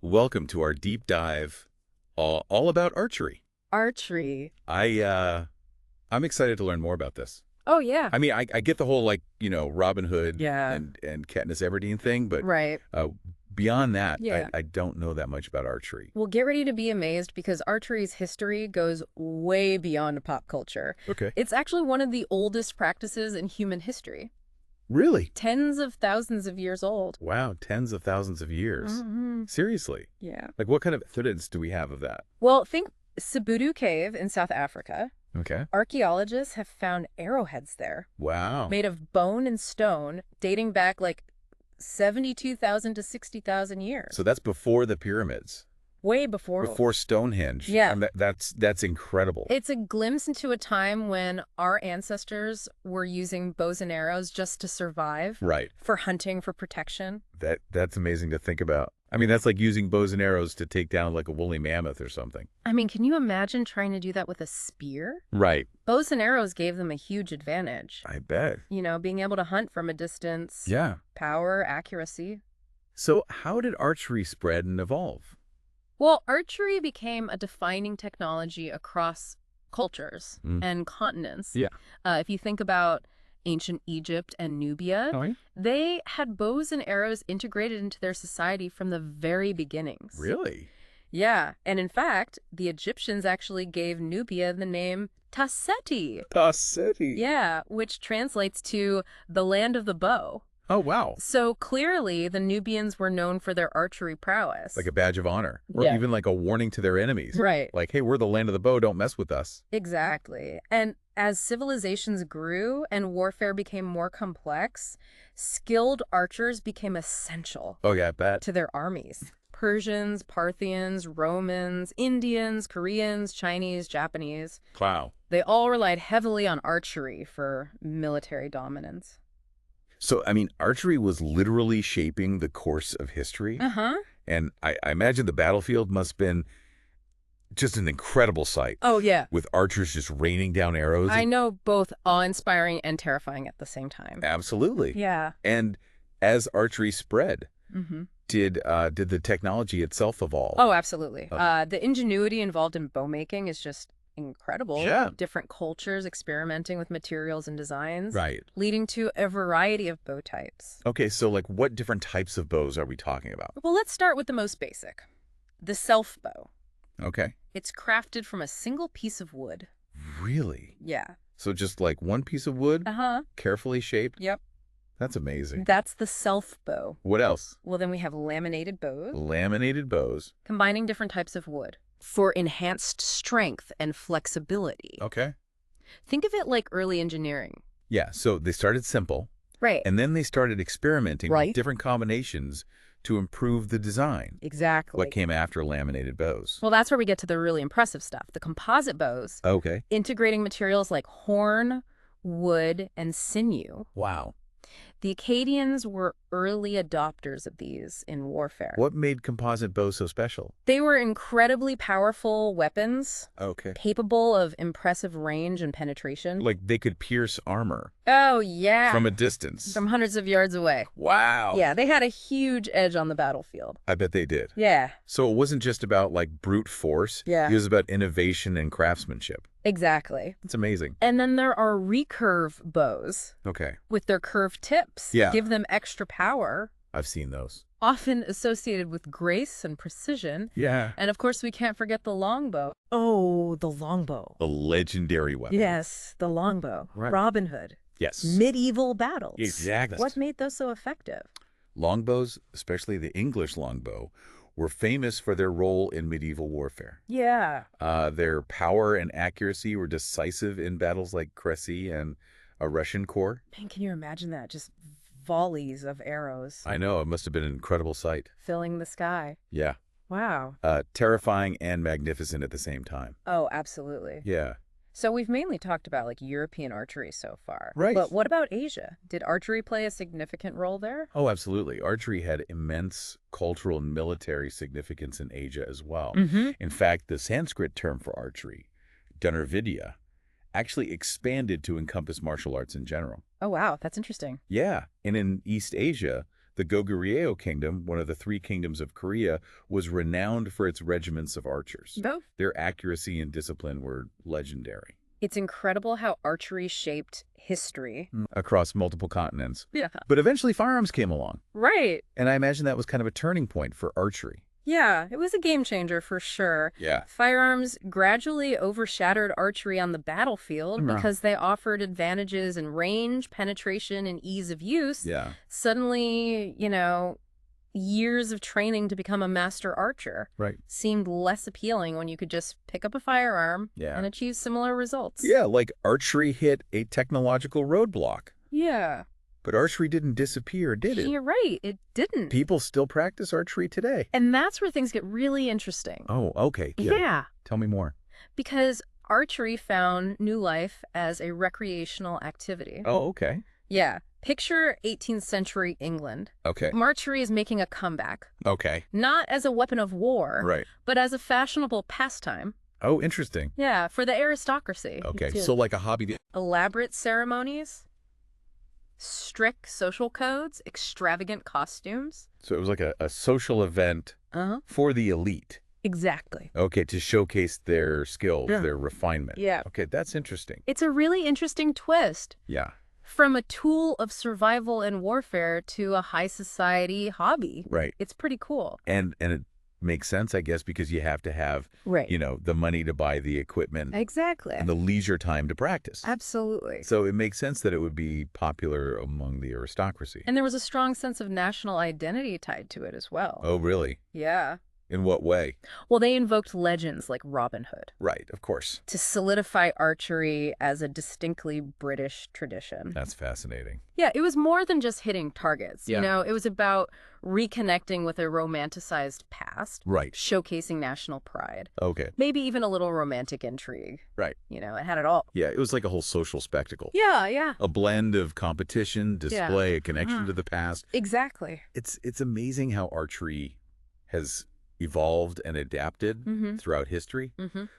Welcome to our deep dive, all about archery. Archery. I'm excited to learn more about this. Oh, yeah. I mean, I get the whole, Robin Hood Yeah. and Katniss Everdeen thing, but Right. beyond that, Yeah. I don't know that much about archery. Well, get ready to be amazed because archery's history goes way beyond pop culture. Okay. It's actually one of the oldest practices in human history. Really? Tens of thousands of years old. Wow, tens of thousands of years. Mm-hmm. Seriously? Yeah. Like, what kind of evidence do we have of that? Well, think Saibo Cave in South Africa. Okay. Archaeologists have found arrowheads there. Wow. Made of bone and stone, dating back like 72,000 to 60,000 years. So that's before the pyramids. Way before. Before Stonehenge. Yeah. And that's incredible. It's a glimpse into a time when our ancestors were using bows and arrows just to survive. Right. For hunting, for protection. That's amazing to think about. I mean, that's like using bows and arrows to take down like a woolly mammoth or something. I mean, can you imagine trying to do that with a spear? Right. Bows and arrows gave them a huge advantage. I bet. You know, being able to hunt from a distance. Yeah. Power, accuracy. So how did archery spread and evolve? Well, archery became a defining technology across cultures and continents. Yeah. If you think about ancient Egypt and Nubia, Oh, yeah? they had bows and arrows integrated into their society from the very beginnings. Really? Yeah. And in fact, the Egyptians actually gave Nubia the name Tasseti. Tasseti. Yeah, which translates to the land of the bow. Oh, wow. So clearly, the Nubians were known for their archery prowess. Like a badge of honor. Or Yeah. even like a warning to their enemies. Right. Like, hey, we're the land of the bow, don't mess with us. Exactly. And as civilizations grew and warfare became more complex, skilled archers became essential Oh, yeah, I bet. to their armies. Persians, Parthians, Romans, Indians, Koreans, Chinese, Japanese. Wow. They all relied heavily on archery for military dominance. So, I mean, archery was literally shaping the course of history. Uh-huh. And I imagine the battlefield must have been just an incredible sight. Oh, yeah. With archers just raining down arrows. I know, both awe-inspiring and terrifying at the same time. Absolutely. Yeah. And as archery spread, Mm-hmm. did the technology itself evolve? Oh, absolutely. The ingenuity involved in bow making is just incredible. Yeah. Different cultures experimenting with materials and designs. Right. Leading to a variety of bow types. Okay, so like what different types of bows are we talking about? Well, let's start with the most basic. The self bow. Okay. It's crafted from a single piece of wood. Really? Yeah. So just like one piece of wood, Uh-huh. carefully shaped? Yep. That's amazing. That's the self bow. What else? Well, then we have laminated bows, Laminated bows. combining different types of wood for enhanced strength and flexibility. Okay. Think of it like early engineering. Yeah, so they started simple, Right. and then they started experimenting Right. with different combinations to improve the design. Exactly. What came after laminated bows? Well, that's where we get to the really impressive stuff. The composite bows, Okay. integrating materials like horn, wood, and sinew. Wow. The Acadians were early adopters of these in warfare. What made composite bows so special? They were incredibly powerful weapons, Okay. capable of impressive range and penetration. Like they could pierce armor Oh, yeah. from a distance. From hundreds of yards away. Wow. Yeah, they had a huge edge on the battlefield. I bet they did. Yeah, So it wasn't just about like brute force. Yeah. It was about innovation and craftsmanship. exactly. It's amazing. And then there are recurve bows Okay. with their curved tips. Yeah. Give them extra power, I've seen those. often associated with grace and precision. Yeah. And of course, we can't forget the longbow. Oh, the longbow. A legendary weapon. Yes, the longbow. Right. Robin Hood. Yes. Medieval battles. Exactly. What made those so effective? Longbows, especially the English longbow, were famous for their role in medieval warfare. Yeah. Their power and accuracy were decisive in battles like Crécy and Agincourt. Man, can you imagine that? Just volleys of arrows I know, it must have been an incredible sight. filling the sky. Yeah. Wow. Terrifying and magnificent at the same time. Oh, absolutely. Yeah. So we've mainly talked about like European archery so far. Right. But what about Asia? Did archery play a significant role there? Oh, absolutely. Archery had immense cultural and military significance in Asia as well. Mm-hmm. In fact, the Sanskrit term for archery, Dhanurvidya, actually expanded to encompass martial arts in general. Oh, wow. That's interesting. Yeah. And in East Asia, The Goguryeo kingdom, one of the three kingdoms of Korea, was renowned for its regiments of archers. Oh. Their accuracy and discipline were legendary. It's incredible how archery shaped history. Across multiple continents. Yeah. But eventually firearms came along. Right. And I imagine that was kind of a turning point for archery. Yeah, it was a game changer for sure. Yeah. Firearms gradually overshadowed archery on the battlefield because they offered advantages in range, penetration, and ease of use. Yeah. Suddenly, years of training to become a master archer seemed less appealing when you could just pick up a firearm and achieve similar results. Yeah, like archery hit a technological roadblock. Yeah. But archery didn't disappear, did it? You're right, it didn't. People still practice archery today. And that's where things get really interesting. Oh, okay. Yeah. Tell me more. Because archery found new life as a recreational activity. Oh, okay. Yeah. Picture 18th century England. Okay. Archery is making a comeback. Okay. Not as a weapon of war, but as a fashionable pastime. Oh, interesting. Yeah, for the aristocracy. Okay, so like a hobby. Elaborate ceremonies, strict social codes, extravagant costumes. So it was like a social event for the elite. Exactly. Okay, to showcase their skills, their refinement. Yeah. Okay, that's interesting. It's a really interesting twist. Yeah. From a tool of survival and warfare to a high society hobby. Right. It's pretty cool. And it makes sense, I guess, because you have to have, the money to buy the equipment. Exactly. And the leisure time to practice. Absolutely. So it makes sense that it would be popular among the aristocracy. And there was a strong sense of national identity tied to it as well. Oh, really? Yeah. In what way? Well, they invoked legends like Robin Hood. Right, of course. To solidify archery as a distinctly British tradition. That's fascinating. Yeah, it was more than just hitting targets. Yeah. It was about reconnecting with a romanticized past. Right. Showcasing national pride. Okay. Maybe even a little romantic intrigue. Right. It had it all. Yeah, it was like a whole social spectacle. Yeah, yeah. A blend of competition, display, a connection to the past. Exactly. It's amazing how archery has evolved and adapted throughout history.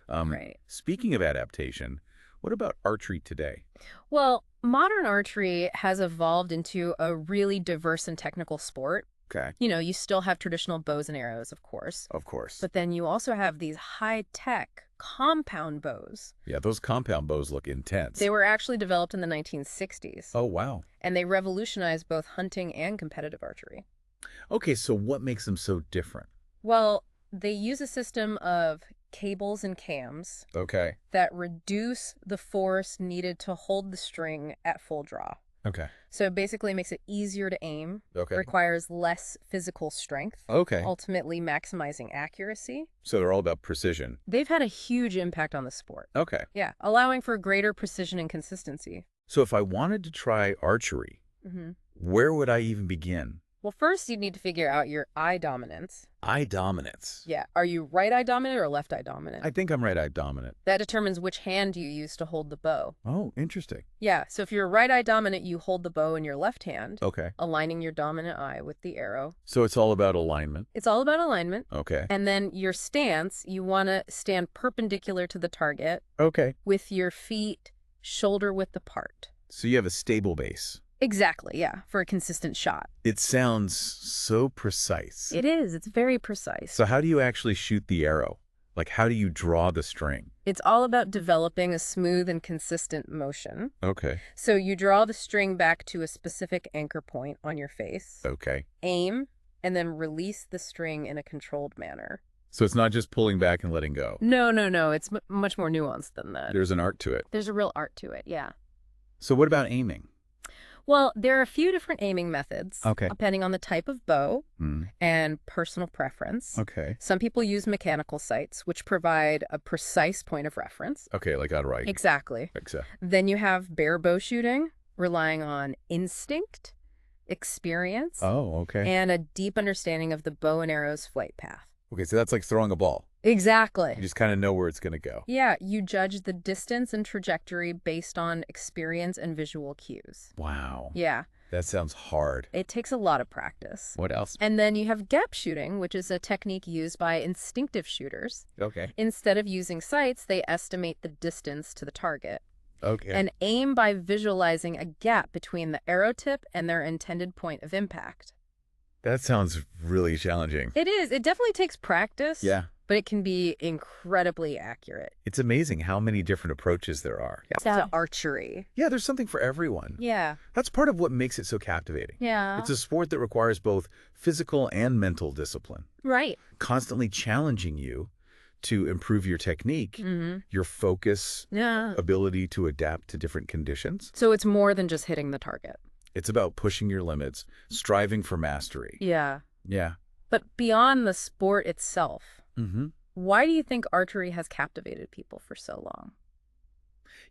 Right. Speaking of adaptation, what about archery today? Well, modern archery has evolved into a really diverse and technical sport. Okay. You still have traditional bows and arrows, of course. Of course. But then you also have these high-tech compound bows. Yeah, those compound bows look intense. They were actually developed in the 1960s. Oh, wow. And they revolutionized both hunting and competitive archery. Okay, so what makes them so different? Well, they use a system of cables and cams that reduce the force needed to hold the string at full draw. Okay. So it basically makes it easier to aim, requires less physical strength, ultimately maximizing accuracy. So they're all about precision. They've had a huge impact on the sport. Okay. Yeah, allowing for greater precision and consistency. So if I wanted to try archery, where would I even begin? Well, first you'd need to figure out your eye dominance. Eye dominance. Yeah. Are you right eye dominant or left eye dominant? I think I'm right eye dominant. That determines which hand you use to hold the bow. Oh, interesting. Yeah. So if you're right eye dominant, you hold the bow in your left hand. Okay. Aligning your dominant eye with the arrow. So it's all about alignment. It's all about alignment. Okay. And then your stance, you want to stand perpendicular to the target. Okay. With your feet shoulder width apart. So you have a stable base. Exactly, yeah, for a consistent shot. It sounds so precise. It is. It's very precise. So how do you actually shoot the arrow? Like, how do you draw the string? It's all about developing a smooth and consistent motion. Okay. So you draw the string back to a specific anchor point on your face. Okay. Aim, and then release the string in a controlled manner. So it's not just pulling back and letting go. No. It's much more nuanced than that. There's an art to it. There's a real art to it, yeah. So what about aiming? Well, there are a few different aiming methods, depending on the type of bow and personal preference. Okay. Some people use mechanical sights, which provide a precise point of reference. Okay, like outright. Exactly. Then you have bare bow shooting, relying on instinct, experience, and a deep understanding of the bow and arrow's flight path. Okay, so that's like throwing a ball. Exactly. You just kind of know where it's going to go. Yeah, you judge the distance and trajectory based on experience and visual cues. Wow. Yeah. That sounds hard. It takes a lot of practice. What else? And then you have gap shooting, which is a technique used by instinctive shooters. Okay. Instead of using sights, they estimate the distance to the target. Okay. And aim by visualizing a gap between the arrow tip and their intended point of impact. That sounds really challenging. It is. It definitely takes practice. Yeah. But it can be incredibly accurate. It's amazing how many different approaches there are. To archery. Yeah, there's something for everyone. Yeah. That's part of what makes it so captivating. Yeah. It's a sport that requires both physical and mental discipline. Right. Constantly challenging you to improve your technique, your focus, ability to adapt to different conditions. So it's more than just hitting the target. It's about pushing your limits, striving for mastery. Yeah. Yeah. But beyond the sport itself, why do you think archery has captivated people for so long?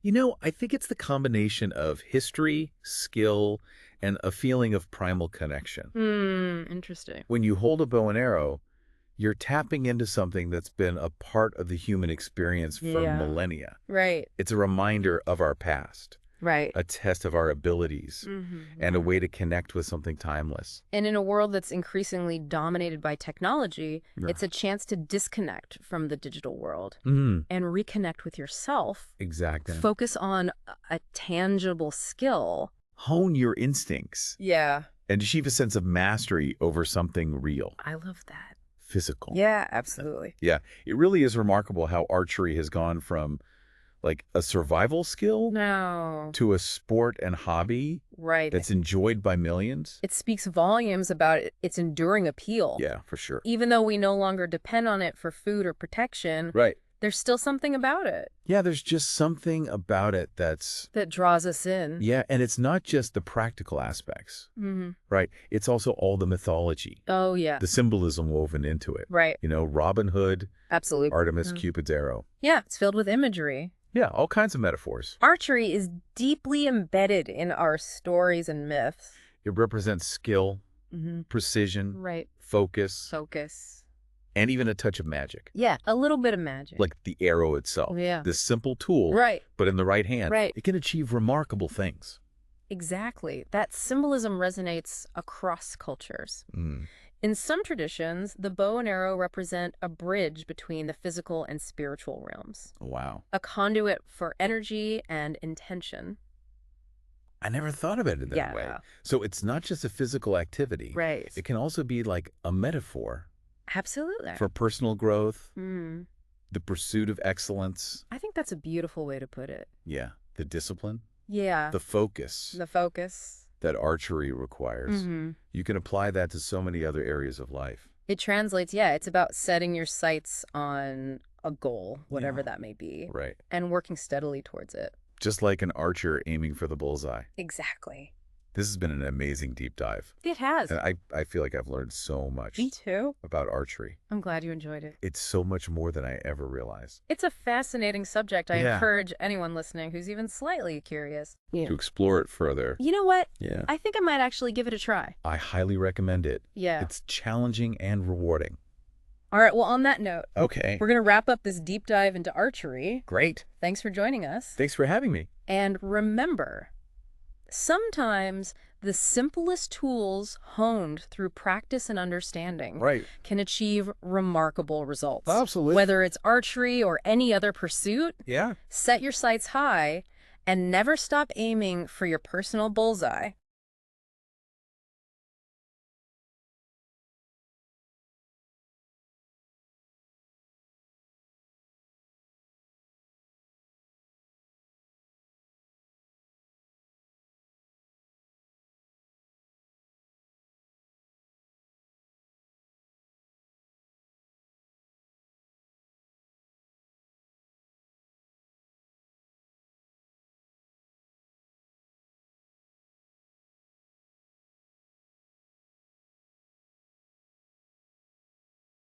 You know, I think it's the combination of history, skill, and a feeling of primal connection. Interesting. When you hold a bow and arrow, you're tapping into something that's been a part of the human experience for millennia. Right. It's a reminder of our past. Right. A test of our abilities and a way to connect with something timeless. And in a world that's increasingly dominated by technology, it's a chance to disconnect from the digital world and reconnect with yourself. Exactly. Focus on a tangible skill. Hone your instincts. Yeah. And achieve a sense of mastery over something real. I love that. Physical. Yeah, absolutely. Yeah. It really is remarkable how archery has gone from like a survival skill to a sport and hobby that's enjoyed by millions. It speaks volumes about its enduring appeal. Yeah, for sure. Even though we no longer depend on it for food or protection, there's still something about it. Yeah, there's just something about it that draws us in. Yeah, and it's not just the practical aspects, right? It's also all the mythology. Oh, yeah. The symbolism woven into it. Right. You know, Robin Hood, absolutely, Artemis, Cupid's arrow. Yeah, it's filled with imagery. Yeah, all kinds of metaphors. Archery is deeply embedded in our stories and myths. It represents skill, precision, focus, and even a touch of magic. Yeah, a little bit of magic. Like the arrow itself. Yeah. This simple tool, but in the right hand, it can achieve remarkable things. Exactly. That symbolism resonates across cultures. In some traditions, the bow and arrow represent a bridge between the physical and spiritual realms. Wow. A conduit for energy and intention. I never thought of it in that way. So it's not just a physical activity. Right. It can also be like a metaphor. Absolutely. For personal growth, the pursuit of excellence. I think that's a beautiful way to put it. Yeah. The discipline. Yeah. The focus. The focus. That archery requires. You can apply that to so many other areas of life. It translates, it's about setting your sights on a goal, whatever that may be. Right. And working steadily towards it. Just like an archer aiming for the bullseye. Exactly. This has been an amazing deep dive. It has. And I feel like I've learned so much. Me too. About archery. I'm glad you enjoyed it. It's so much more than I ever realized. It's a fascinating subject. I encourage anyone listening who's even slightly curious to explore it further. You know what? Yeah. I think I might actually give it a try. I highly recommend it. Yeah. It's challenging and rewarding. All right. Well, on that note, we're going to wrap up this deep dive into archery. Great. Thanks for joining us. Thanks for having me. And remember, sometimes the simplest tools honed through practice and understanding can achieve remarkable results. Absolutely. Whether it's archery or any other pursuit, set your sights high and never stop aiming for your personal bullseye.